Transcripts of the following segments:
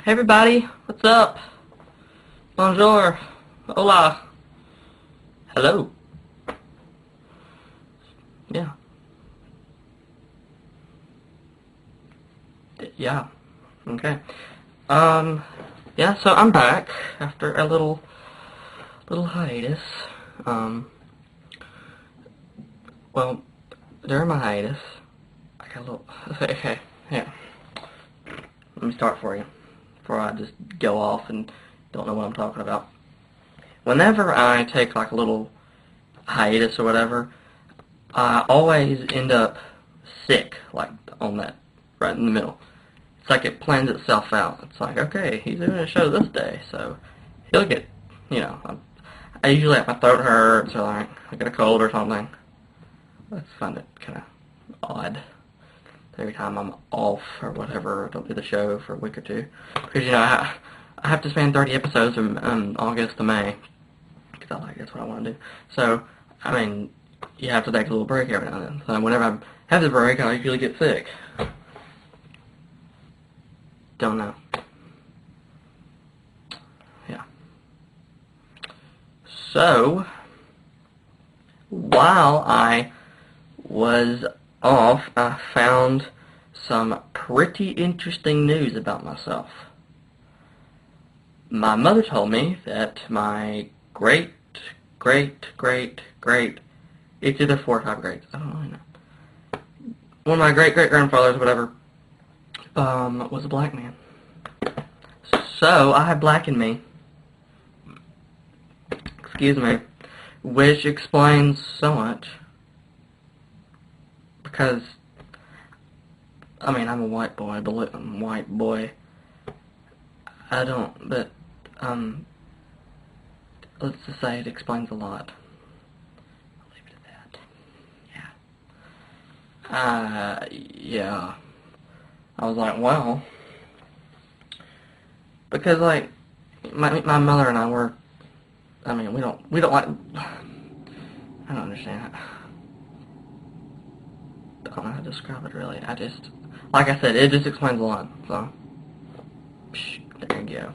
Hey everybody, what's up? Bonjour. Hola. Hello. Yeah. Yeah. Okay. Yeah, so I'm back after a little hiatus. Um, well, during my hiatus, I got a little, okay, yeah. Let me start for you, before I just go off and don't know what I'm talking about. Whenever I take like a little hiatus or whatever, I always end up sick, like on that, right in the middle. It's like it plans itself out. It's like, okay, he's doing a show this day, so he'll get, I usually have my throat hurts or like I get a cold or something. I find it kind of odd every time I'm off or whatever, don't do the show for a week or two. Because, I have to spend 30 episodes from August to May. Because that's what I want to do. So, I mean, you have to take a little break every now and then. So whenever I have the break, I usually get sick. Don't know. Yeah. So, while I was off, I found some pretty interesting news about myself. My mother told me that my great, it's either 4 or 5 greats, I don't really know. One of my great-great-grandfathers, whatever, was a black man. So, I have black in me. Excuse me. Which explains so much. Because, I mean, I'm a white boy, I don't, but, let's just say it explains a lot. I'll leave it at that. Yeah. I was like, well, because, like, my mother and I were, I mean, we don't like, I don't understand. I don't know how to describe it, really. Like I said, it just explains a lot, so, there you go.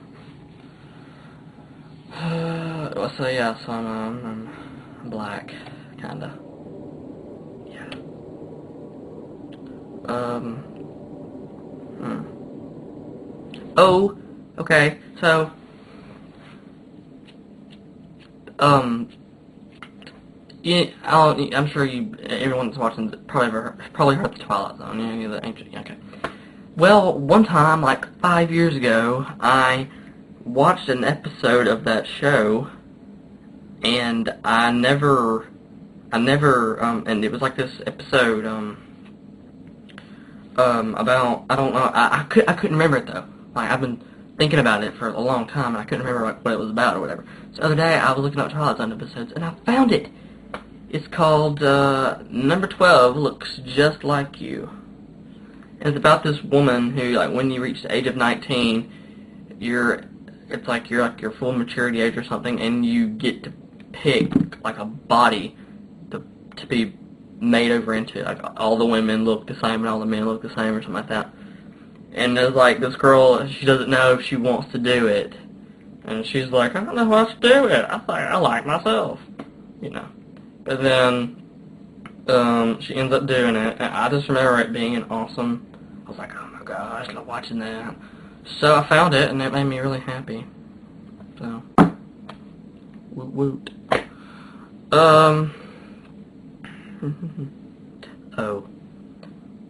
So yeah, so I'm black, kinda. Yeah. Oh, okay, so, I'm sure everyone that's watching probably heard the Twilight Zone, the ancient, okay. Well, one time, like 5 years ago, I watched an episode of that show, and and it was like this episode, about, I don't know, I couldn't remember it though. Like, I've been thinking about it for a long time, and I couldn't remember what it was about or whatever. So the other day, I was looking up Twilight Zone episodes, and I found it! It's called, Number 12 Looks Just Like You. And it's about this woman who, like, when you reach the age of 19, you're like your full maturity age or something, and you get to pick, like, a body to be made over into. Like, all the women look the same and all the men look the same or something like that. And there's, like, this girl, she doesn't know if she wants to do it. And she's like, I don't know what to do with it. I like myself, But then, she ends up doing it, and I just remember it being an awesome, I was like, oh my gosh, I love watching that. So I found it, and it made me really happy. So, woot woot. Oh.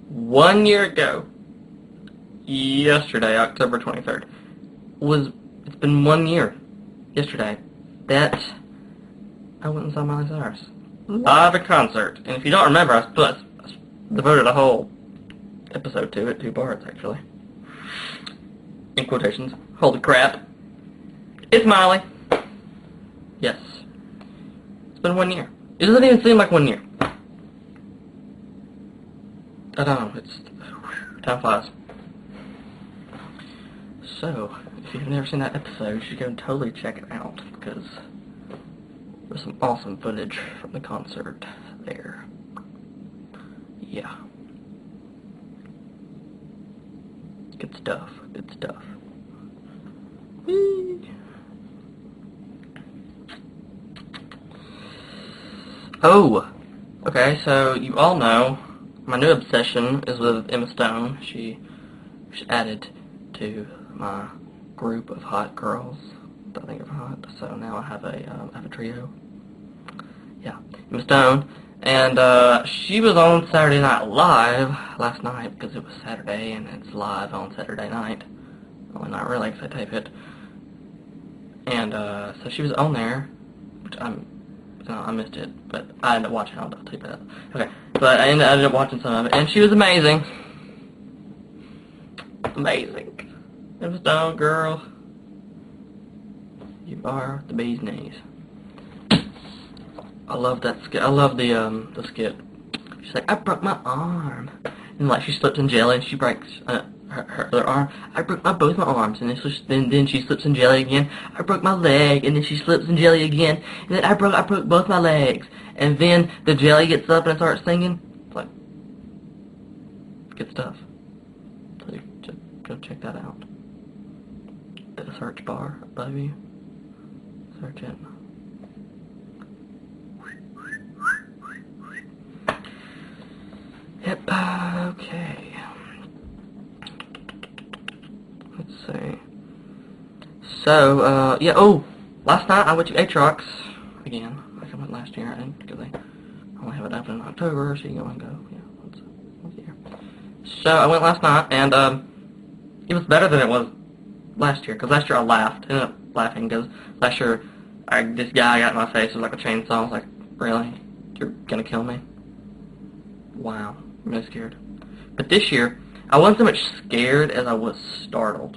1 year ago, yesterday, October 23rd, it's been 1 year, yesterday, that I went and saw Miley Cyrus. Live at concert. And if you don't remember, I devoted a whole episode to it, 2 parts, actually. In quotations. Holy crap. It's Miley. Yes. It's been 1 year. It doesn't even seem like 1 year. I don't know. Time flies. So, if you've never seen that episode, you should go and totally check it out, because there's some awesome footage from the concert there. Yeah. Good stuff. Oh, okay, so you all know my new obsession is with Emma Stone. She added to my group of hot girls that I think are hot, so now I have a trio. Yeah, Emma Stone. And she was on Saturday Night Live last night because it was Saturday and it's live on Saturday night. Well, not really because I tape it. And so she was on there, which I missed it, but I ended up watching it. I'll tell you about that. Okay, but I ended up watching some of it, and she was amazing. Amazing. Emma Stone, girl. You are the bee's knees. I love that skit. I love the skit. She's like, I broke my arm, and like she slips in jelly and she breaks her other arm. I broke both my arms, and then she slips in jelly again. I broke my leg, and then she slips in jelly again, and then I broke both my legs, and then the jelly gets up and starts singing. It's like good stuff. So you just go check that out. The search bar above you. Search it. Yep, okay. Let's see. So, yeah, oh, last night I went to Aatrox again, like I went last year, and because they only have it open in October, so you go and go, yeah, once a year. So, I went last night, and, it was better than it was last year, because last year I laughed, ended up laughing, because last year, this guy got in my face with, like, a chainsaw. I was like, really? You're gonna kill me? Wow. I'm really scared. But this year, I wasn't so much scared as I was startled.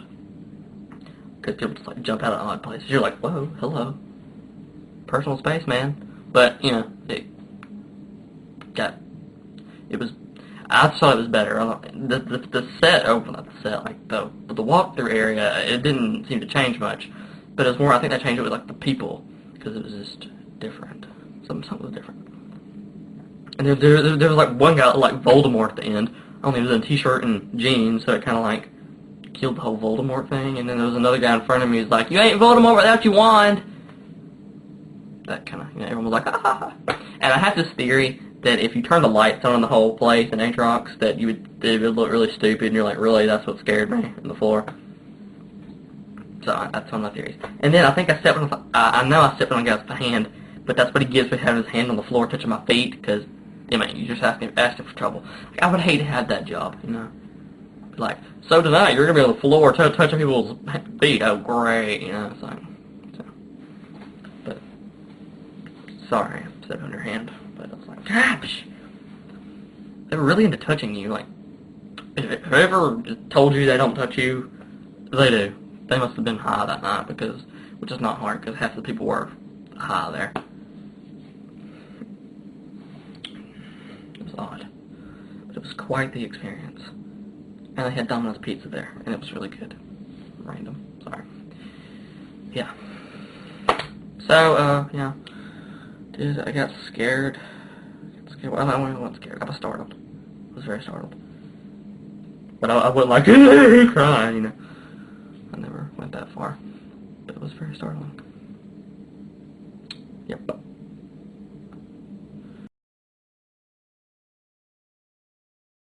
Because people just like jump out of odd places. You're like, whoa, hello. Personal space, man. But, you know, I thought it was better. The set, not the set, like the walkthrough area, it didn't seem to change much. But it was more, I think they changed it with like the people. Because it was just different. Something was different. And there was like one guy like Voldemort at the end. Only he was in a t-shirt and jeans, so it kind of like killed the whole Voldemort thing. And then there was another guy in front of me who's like, "You ain't Voldemort without your wand." That kind of, you know, everyone was like, "Ha ha ha." And I have this theory that if you turn the lights on in the whole place in Aatrox, that it would look really stupid. And you're like, really, that's what scared me on the floor. So that's one of my theories. And then I think I stepped on. I know I stepped on a guy's hand, but that's what he gives for having his hand on the floor touching my feet because. Yeah, man, you just asking for trouble. Like, I would hate to have that job, you know. Like, so tonight you're gonna be on the floor touching people's feet. Oh, great, you know. So. But sorry, I stepped on your hand. But I was like, gosh, they were really into touching you. Like, if whoever told you they don't touch you, they do. They must have been high that night which is not hard because half the people were high there. Odd, but it was quite the experience. And they had Domino's pizza there, and it was really good. Random, sorry. Yeah. So, yeah. I got scared. Well, I wasn't scared. I was startled. I was very startled. But I wasn't like crying, you know. I never went that far. But it was very startling.